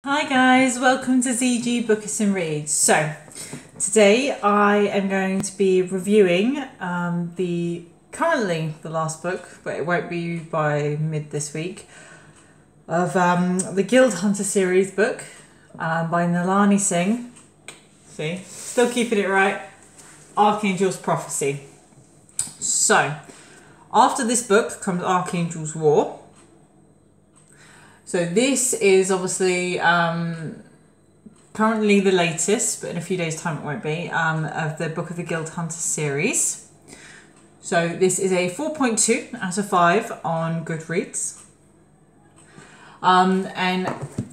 Hi guys, welcome to ZJ-BOOKIT-AND-READ. So, today I am going to be reviewing currently the last book, but it won't be by mid this week, of the Guild Hunter series book by Nalini Singh. See, still keeping it right. Archangels Prophecy. So, after this book comes Archangels War. So this is obviously currently the latest, but in a few days' time it won't be, of the Book of the Guild Hunter series. So this is a 4.2 out of 5 on Goodreads. And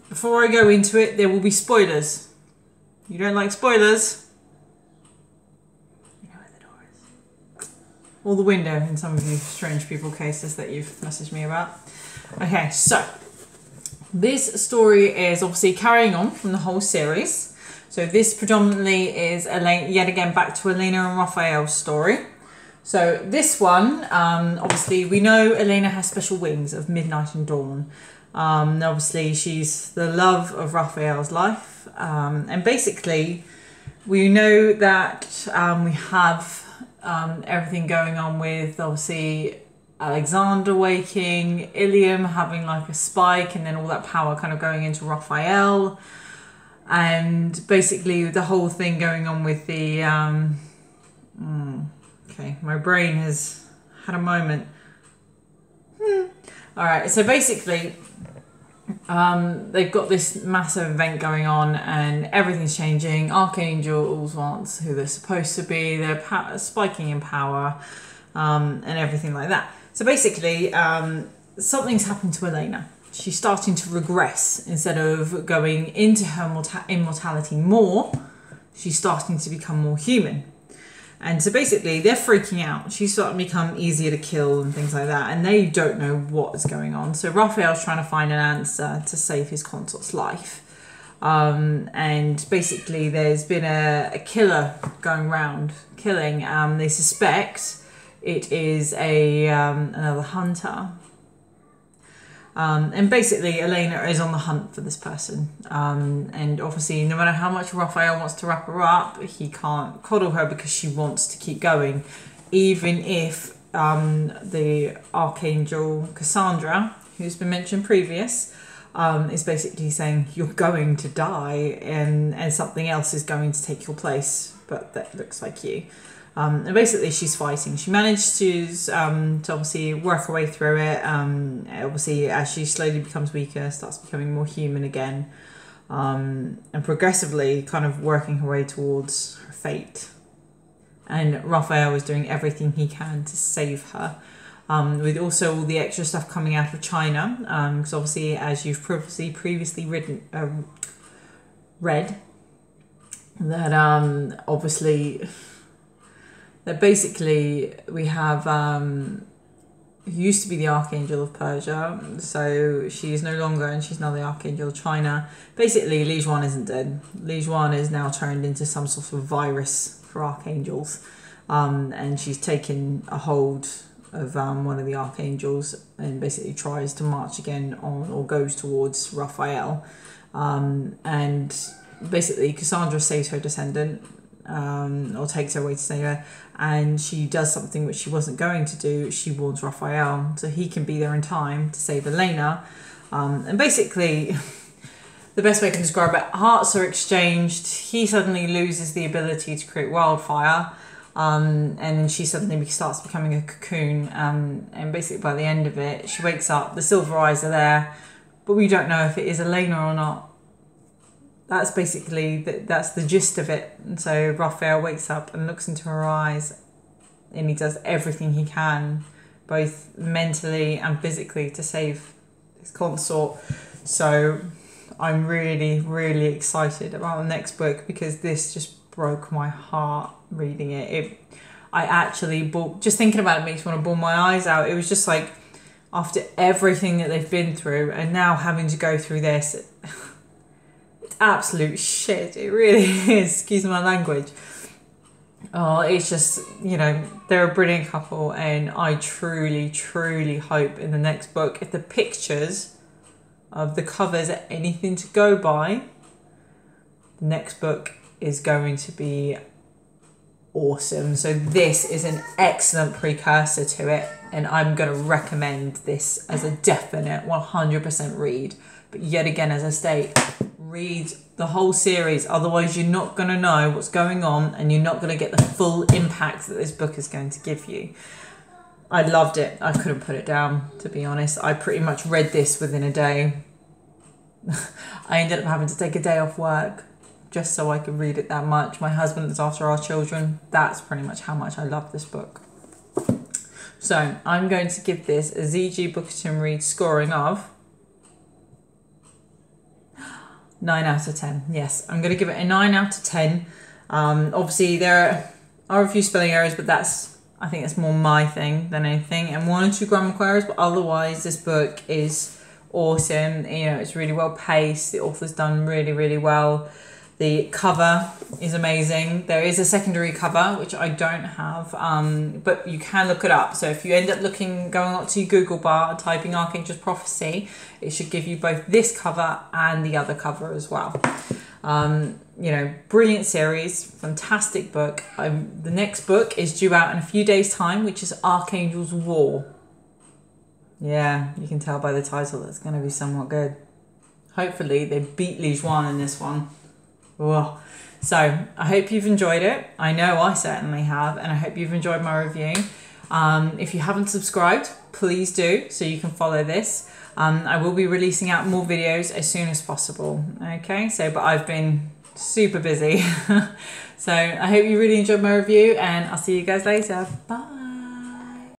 before I go into it, there will be spoilers. You don't like spoilers? You know where the door is. Or the window in some of you strange people cases that you've messaged me about. Okay, so this story is obviously carrying on from the whole series. So this predominantly is Elena, yet again back to Elena and Raphael's story. So this one, obviously we know Elena has special wings of midnight and dawn. Obviously she's the love of Raphael's life. And basically we know that we have everything going on with obviously Alexander waking, Ilium having like a spike, and then all that power kind of going into Raphael, and basically the whole thing going on with the okay, my brain has had a moment. All right, so basically they've got this massive event going on and everything's changing. Archangels aren't who they're supposed to be, they're spiking in power, and everything like that. So basically, something's happened to Elena. She's starting to regress. Instead of going into her immortality more, she's starting to become more human. And so basically, they're freaking out. She's starting to become easier to kill and things like that. And they don't know what is going on. So Raphael's trying to find an answer to save his consort's life. And basically, there's been a killer going around killing. They suspect it is another hunter. And basically, Elena is on the hunt for this person. And obviously, no matter how much Raphael wants to wrap her up, he can't coddle her because she wants to keep going. Even if the Archangel Cassandra, who's been mentioned previous, is basically saying, you're going to die and something else is going to take your place, but that looks like you. And basically she's fighting. She managed to obviously work her way through it. Obviously as she slowly becomes weaker, starts becoming more human again, and progressively kind of working her way towards her fate. And Raphael is doing everything he can to save her, with also all the extra stuff coming out of China, because obviously as you've previously read that obviously that basically we have who used to be the Archangel of Persia, so she is no longer, and she's now the Archangel of China. Basically, Li Juan isn't dead. Li Juan is now turned into some sort of virus for Archangels, and she's taken a hold of one of the Archangels and basically tries to march again on, or goes towards Raphael. And basically Cassandra saves her descendant, or takes her away to save her, and she does something which she wasn't going to do. She warns Raphael so he can be there in time to save Elena, and basically the best way I can describe it, hearts are exchanged. He suddenly loses the ability to create wildfire, and then she suddenly starts becoming a cocoon, and basically by the end of it she wakes up, the silver eyes are there, but we don't know if it is Elena or not. That's basically, that's the gist of it. And so Raphael wakes up and looks into her eyes, and he does everything he can, both mentally and physically, to save his consort. So I'm really, really excited about the next book, because this just broke my heart reading it. I actually just thinking about it makes me want to bawl my eyes out. It was just like, after everything that they've been through, and now having to go through this, absolute shit, it really is, excuse my language. Oh, it's just, you know, they're a brilliant couple, and I truly, truly hope in the next book, if the pictures of the covers are anything to go by, the next book is going to be awesome. So this is an excellent precursor to it, and I'm going to recommend this as a definite 100% read. But yet again, as I state, read the whole series, otherwise you're not going to know what's going on and you're not going to get the full impact that this book is going to give you. I loved it. I couldn't put it down, to be honest. I pretty much read this within a day. I ended up having to take a day off work just so I could read it that much. My husband is after our children. That's pretty much how much I love this book. So I'm going to give this a ZJ-BOOKIT-AND-READ scoring of 9 out of 10. Yes, I'm going to give it a 9 out of 10. Obviously, there are a few spelling errors, but I think that's more my thing than anything. And 1 or 2 grammatical errors, but otherwise, this book is awesome. You know, it's really well paced. The author's done really, really well. The cover is amazing. There is a secondary cover, which I don't have, but you can look it up. So if you end up going up to your Google bar and typing Archangel's Prophecy, it should give you both this cover and the other cover as well. You know, brilliant series, fantastic book. The next book is due out in a few days' time, which is Archangel's War. Yeah, you can tell by the title that's going to be somewhat good. Hopefully they beat Lijuan in this one. Whoa. So I hope you've enjoyed it. I know I certainly have, and I hope you've enjoyed my review. If you haven't subscribed, please do, so you can follow this. I will be releasing out more videos as soon as possible. Okay, but I've been super busy. So I hope you really enjoyed my review, and I'll see you guys later. Bye.